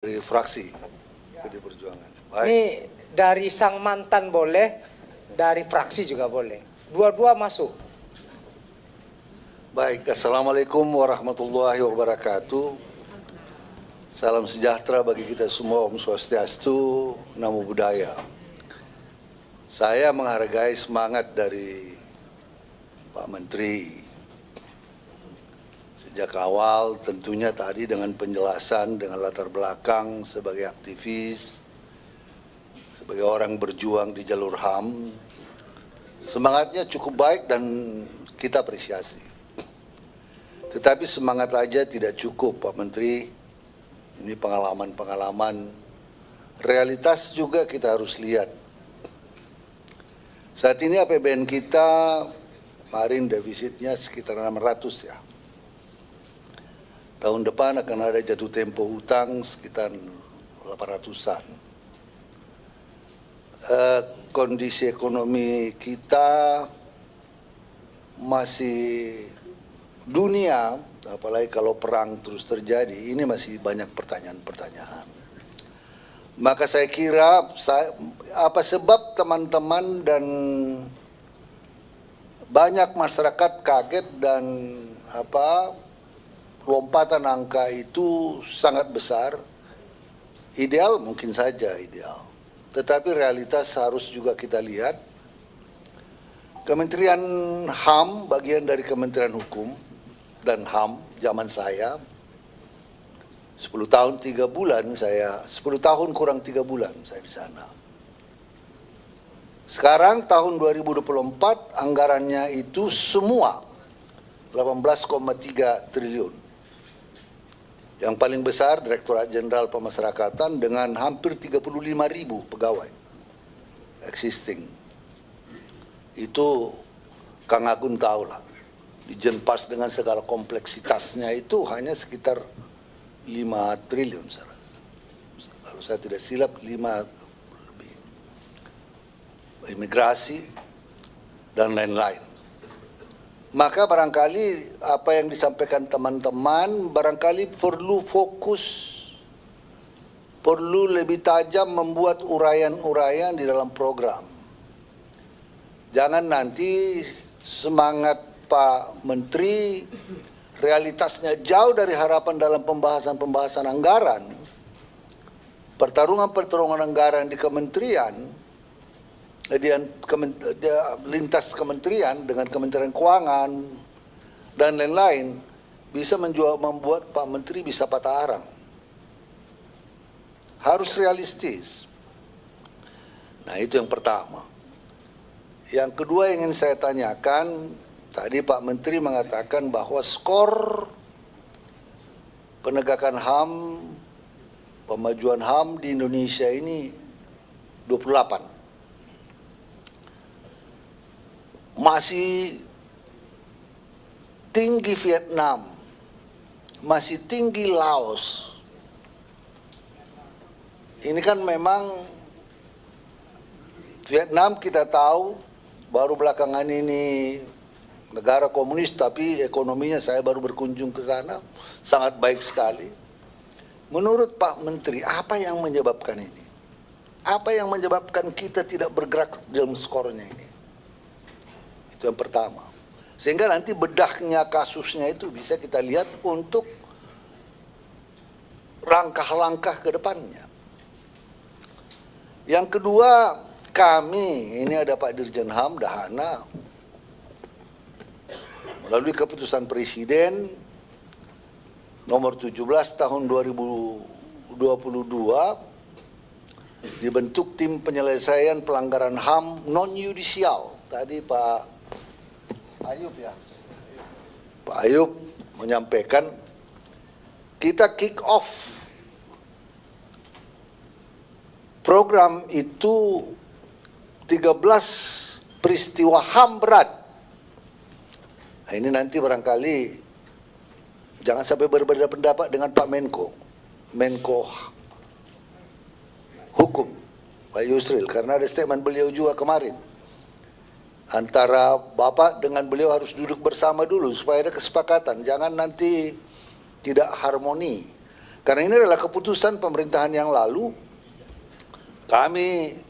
dari fraksi PD Perjuangan. Baik. Ini dari sang mantan boleh, dari fraksi juga boleh. Dua-dua masuk. Baik, Assalamualaikum warahmatullahi wabarakatuh. Salam sejahtera bagi kita semua, Om Swastiastu, Namo Buddhaya. Saya menghargai semangat dari Pak Menteri. Sejak awal tentunya tadi dengan penjelasan, dengan latar belakang sebagai aktivis, sebagai orang berjuang di jalur HAM, semangatnya cukup baik dan kita apresiasi. Tetapi semangat aja tidak cukup, Pak Menteri. Ini pengalaman-pengalaman, realitas juga kita harus lihat. Saat ini APBN kita kemarin defisitnya sekitar 600 ya. Tahun depan akan ada jatuh tempo hutang sekitar 800-an. Kondisi ekonomi kita masih dunia, apalagi kalau perang terus terjadi, ini masih banyak pertanyaan-pertanyaan. Maka saya kira apa sebab teman-teman dan banyak masyarakat kaget dan lompatan angka itu sangat besar. Ideal mungkin saja ideal, tetapi realitas harus juga kita lihat. Kementerian HAM bagian dari Kementerian Hukum dan HAM zaman saya 10 tahun 3 bulan saya 10 tahun kurang 3 bulan saya di sana. Sekarang tahun 2024 anggarannya itu semua 18,3 triliun. Yang paling besar Direktorat Jenderal Pemasyarakatan dengan hampir 35.000 pegawai existing. Itu Kang Agun tahu lah. Di Jenpas dengan segala kompleksitasnya itu hanya sekitar 5 triliun. Kalau saya tidak silap 5 lebih. Imigrasi dan lain-lain. Maka barangkali apa yang disampaikan teman-teman barangkali perlu fokus, perlu lebih tajam membuat uraian-uraian di dalam program. Jangan nanti semangat Pak Menteri realitasnya jauh dari harapan dalam pembahasan-pembahasan anggaran. Pertarungan-pertarungan anggaran di kementerian, lintas kementerian dengan Kementerian Keuangan dan lain-lain bisa membuat Pak Menteri bisa patah arang. Harus realistis. Nah, itu yang pertama. Yang kedua yang ingin saya tanyakan, tadi Pak Menteri mengatakan bahwa skor penegakan HAM, pemajuan HAM di Indonesia ini 28. Masih tinggi Vietnam, masih tinggi Laos. Ini kan memang Vietnam kita tahu baru belakangan ini negara komunis tapi ekonominya saya baru berkunjung ke sana sangat baik sekali. Menurut Pak Menteri, apa yang menyebabkan ini? Apa yang menyebabkan kita tidak bergerak dalam skornya ini? Itu yang pertama. Sehingga nanti bedahnya kasusnya itu bisa kita lihat untuk langkah-langkah ke depannya. Yang kedua, kami, ini ada Pak Dirjen HAM, Dahana, melalui keputusan Presiden nomor 17 tahun 2022, dibentuk tim penyelesaian pelanggaran HAM non-yudisial. Tadi Pak Ayub ya, Pak Ayub menyampaikan kita kick off program itu 13 peristiwa HAM berat. Nah, ini nanti barangkali jangan sampai berbeda pendapat dengan Pak Menko Hukum, Pak Yusril, karena ada statement beliau juga kemarin. Antara Bapak dengan beliau harus duduk bersama dulu supaya ada kesepakatan. Jangan nanti tidak harmoni. Karena ini adalah keputusan pemerintahan yang lalu, kami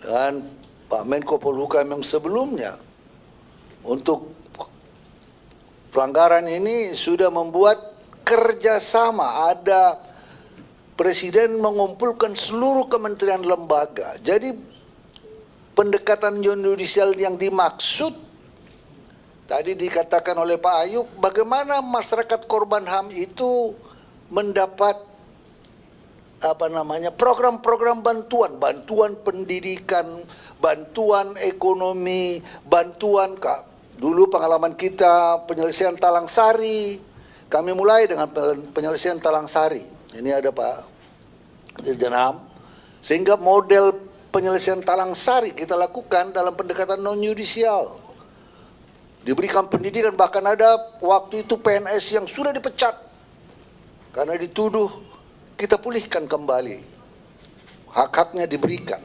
dan Pak Menko Polhukam yang sebelumnya untuk pelanggaran ini sudah membuat kerjasama. Ada Presiden mengumpulkan seluruh kementerian lembaga. Jadi pendekatan non-yudisial yang dimaksud tadi dikatakan oleh Pak Ayub, bagaimana masyarakat korban HAM itu mendapat program-program bantuan pendidikan, bantuan ekonomi, bantuan dulu pengalaman kita penyelesaian Talang Sari. Kami mulai dengan penyelesaian Talang Sari. Ini ada Pak Dirjen HAM. Sehingga model penyelesaian Talang Sari kita lakukan dalam pendekatan non-yudisial. Diberikan pendidikan, bahkan ada waktu itu PNS yang sudah dipecat karena dituduh, kita pulihkan kembali. Hak-haknya diberikan.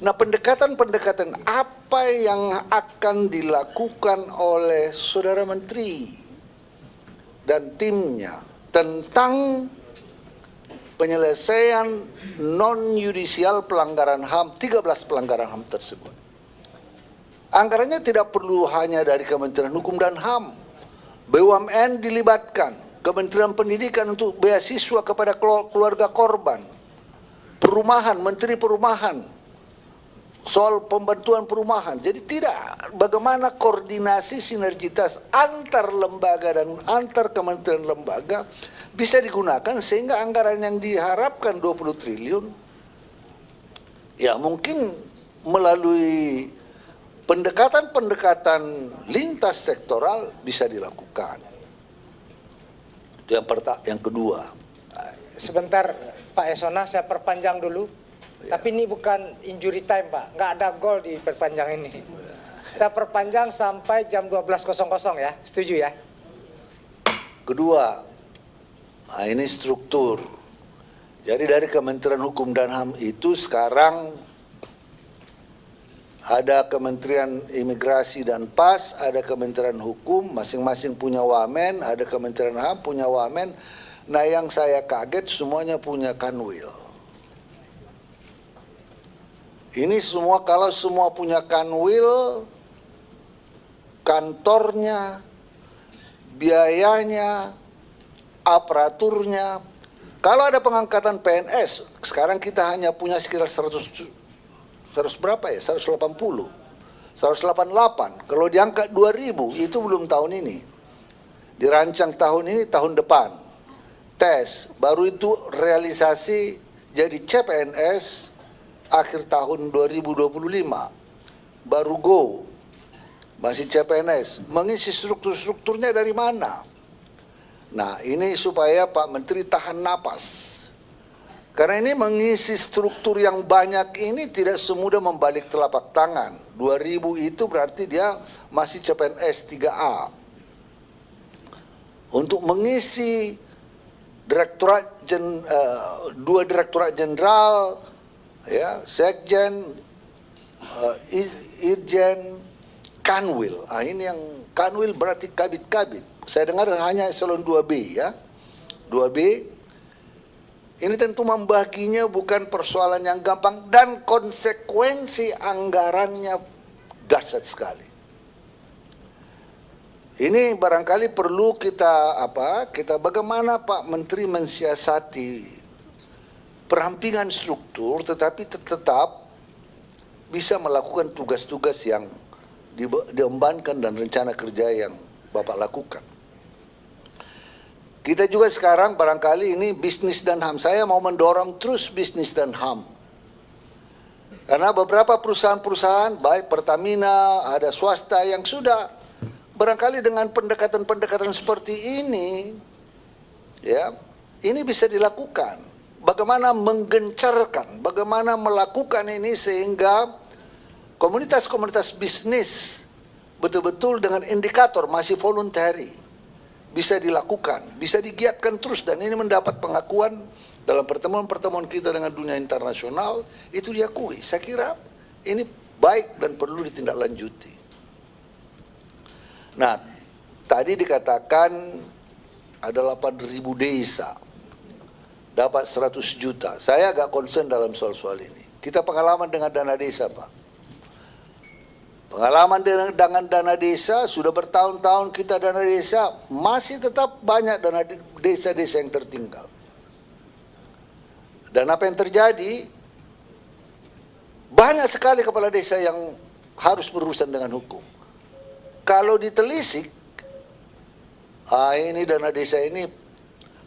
Nah, pendekatan-pendekatan apa yang akan dilakukan oleh Saudara Menteri dan timnya tentang penyelesaian non-yudisial pelanggaran HAM, 13 pelanggaran HAM tersebut. Anggarannya tidak perlu hanya dari Kementerian Hukum dan HAM. BUMN dilibatkan, Kementerian Pendidikan untuk beasiswa kepada keluarga korban, perumahan, Menteri Perumahan, soal pembantuan perumahan. Jadi tidak, bagaimana koordinasi sinergitas antar lembaga dan antar kementerian lembaga bisa digunakan sehingga anggaran yang diharapkan 20 triliun ya mungkin melalui pendekatan-pendekatan lintas sektoral bisa dilakukan. Itu yang kedua. Sebentar Pak Esona, saya perpanjang dulu. Ya. Tapi ini bukan injury time Pak, nggak ada gol di perpanjang ini. Saya perpanjang sampai jam 12.00 ya, setuju ya? Kedua, nah ini struktur. Jadi dari Kementerian Hukum dan HAM itu sekarang ada Kementerian Imigrasi dan PAS, ada Kementerian Hukum, masing-masing punya wamen, ada Kementerian HAM punya wamen. Nah yang saya kaget semuanya punya kanwil. Ini semua, kalau semua punya kanwil, kantornya, biayanya, aparaturnya. Kalau ada pengangkatan PNS, sekarang kita hanya punya sekitar 100 berapa ya? 180. 188. Kalau diangkat 2000 itu belum tahun ini. Dirancang tahun ini, tahun depan. Tes, baru itu realisasi jadi CPNS akhir tahun 2025. Baru go. Masih CPNS. Mengisi struktur-strukturnya dari mana? Nah, ini supaya Pak Menteri tahan napas. Karena ini mengisi struktur yang banyak ini tidak semudah membalik telapak tangan. 2000 itu berarti dia masih CPNS 3A. Untuk mengisi dua direktorat jenderal, ya, sekjen, irjen, kanwil. Ini yang kanwil berarti kabit-kabit. Saya dengar hanya eselon 2B ya. 2B. Ini tentu membaginya bukan persoalan yang gampang dan konsekuensi anggarannya dahsyat sekali. Ini barangkali perlu kita bagaimana Pak Menteri mensiasati perampingan struktur tetapi tetap bisa melakukan tugas-tugas yang diembankan dan rencana kerja yang Bapak lakukan. Kita juga sekarang barangkali ini bisnis dan HAM. Saya mau mendorong terus bisnis dan HAM. Karena beberapa perusahaan-perusahaan, baik Pertamina, ada swasta yang sudah barangkali dengan pendekatan-pendekatan seperti ini, ya, ini bisa dilakukan. Bagaimana menggencarkan, bagaimana melakukan ini sehingga komunitas-komunitas bisnis betul-betul dengan indikator masih voluntary bisa dilakukan, bisa digiatkan terus dan ini mendapat pengakuan dalam pertemuan-pertemuan kita dengan dunia internasional itu diakui. Saya kira ini baik dan perlu ditindaklanjuti. Nah, tadi dikatakan ada 8.000 desa. dapat 100 juta. Saya agak concern dalam soal-soal ini. Kita pengalaman dengan dana desa, Pak. Pengalaman dengan dana desa, sudah bertahun-tahun kita dana desa, masih tetap banyak dana desa-desa yang tertinggal. Dan apa yang terjadi, banyak sekali kepala desa yang harus berurusan dengan hukum. Kalau ditelisik, ini dana desa ini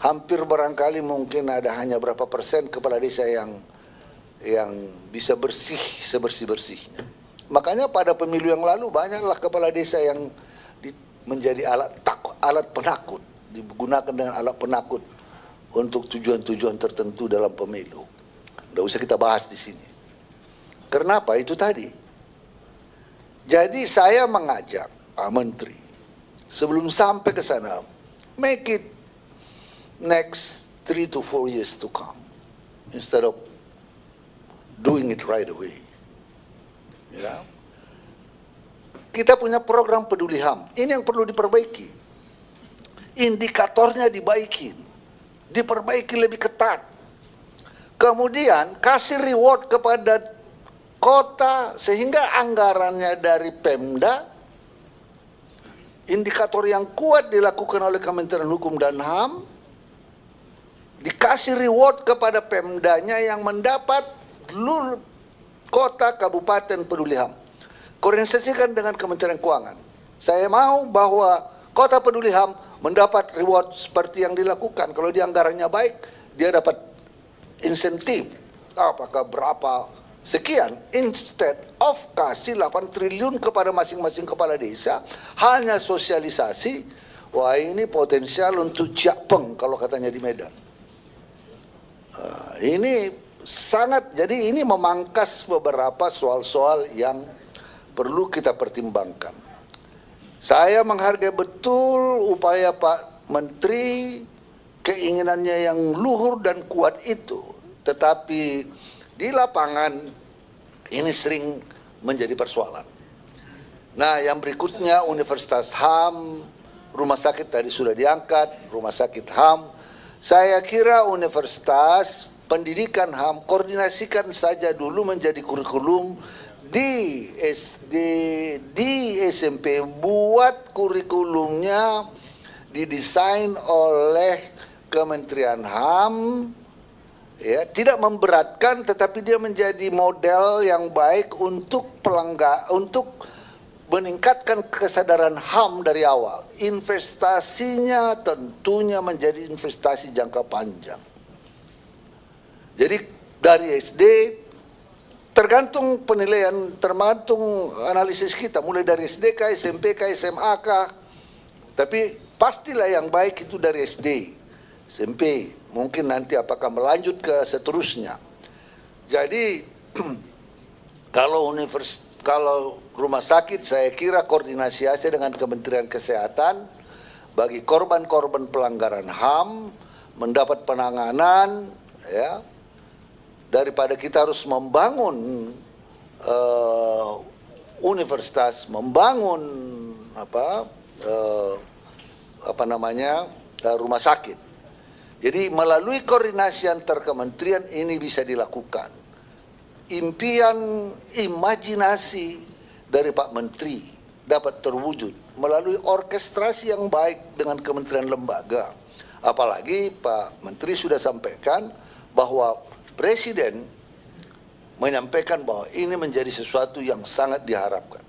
hampir barangkali mungkin ada hanya berapa persen kepala desa yang bisa bersih sebersih-bersihnya. Makanya pada pemilu yang lalu banyaklah kepala desa yang menjadi alat penakut, digunakan dengan alat penakut untuk tujuan-tujuan tertentu dalam pemilu. Tidak usah kita bahas di sini. Kenapa? Itu tadi. Jadi saya mengajak Pak Menteri, sebelum sampai ke sana, make it next 3 to 4 years to come, instead of doing it right away. Ya. Kita punya program peduli HAM. Ini yang perlu diperbaiki. Indikatornya diperbaiki lebih ketat. Kemudian kasih reward kepada kota sehingga anggarannya dari Pemda, indikator yang kuat dilakukan oleh Kementerian Hukum dan HAM, dikasih reward kepada Pemdanya yang mendapat kota kabupaten peduli HAM. Koordinasikan dengan Kementerian Keuangan. Saya mau bahwa kota peduli HAM mendapat reward seperti yang dilakukan. Kalau dia anggarannya baik, dia dapat insentif. Apakah berapa sekian, instead of kasih 8 triliun kepada masing-masing kepala desa, hanya sosialisasi. Wah, ini potensial untuk Ciapeng kalau katanya di Medan. Ini sangat, jadi ini memangkas beberapa soal-soal yang perlu kita pertimbangkan. Saya menghargai betul upaya Pak Menteri, keinginannya yang luhur dan kuat itu, tetapi di lapangan ini sering menjadi persoalan. Nah, yang berikutnya Universitas HAM, rumah sakit tadi sudah diangkat, rumah sakit HAM. Saya kira universitas pendidikan HAM koordinasikan saja dulu menjadi kurikulum di SD, di SMP, buat kurikulumnya didesain oleh Kementerian HAM, ya, tidak memberatkan tetapi dia menjadi model yang baik untuk untuk meningkatkan kesadaran HAM dari awal. Investasinya tentunya menjadi investasi jangka panjang. Jadi dari SD tergantung penilaian, tergantung analisis kita, mulai dari SD ke SMP ke SMA ke, tapi pastilah yang baik itu dari SD, SMP, mungkin nanti apakah melanjut ke seterusnya. Jadi kalau rumah sakit, saya kira koordinasi aja dengan Kementerian Kesehatan bagi korban-korban pelanggaran HAM mendapat penanganan, ya. Daripada kita harus membangun universitas, membangun rumah sakit. Jadi melalui koordinasi antar kementerian ini bisa dilakukan. Impian, imajinasi dari Pak Menteri dapat terwujud melalui orkestrasi yang baik dengan kementerian lembaga. Apalagi Pak Menteri sudah sampaikan bahwa Presiden menyampaikan bahwa ini menjadi sesuatu yang sangat diharapkan.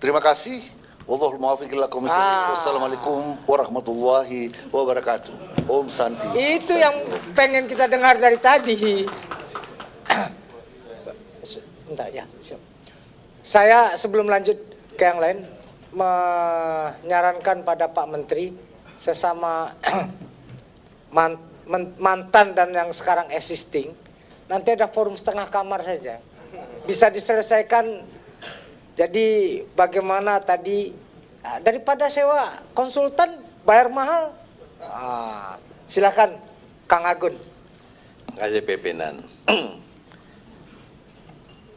Terima kasih. Wallahul muwaffiq ila aqwamit thoriq. Wassalamualaikum warahmatullahi wabarakatuh. Om Santi. Itu yang pengen kita dengar dari tadi. Bentar ya. Siap. Saya sebelum lanjut ke yang lain menyarankan pada Pak Menteri sesama mantan dan yang sekarang existing, nanti ada forum setengah kamar saja, bisa diselesaikan. Jadi bagaimana tadi, daripada sewa konsultan bayar mahal, silakan Kang Agun. Terima kasih pimpinan.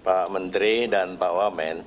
Pak Menteri dan Pak Wamen.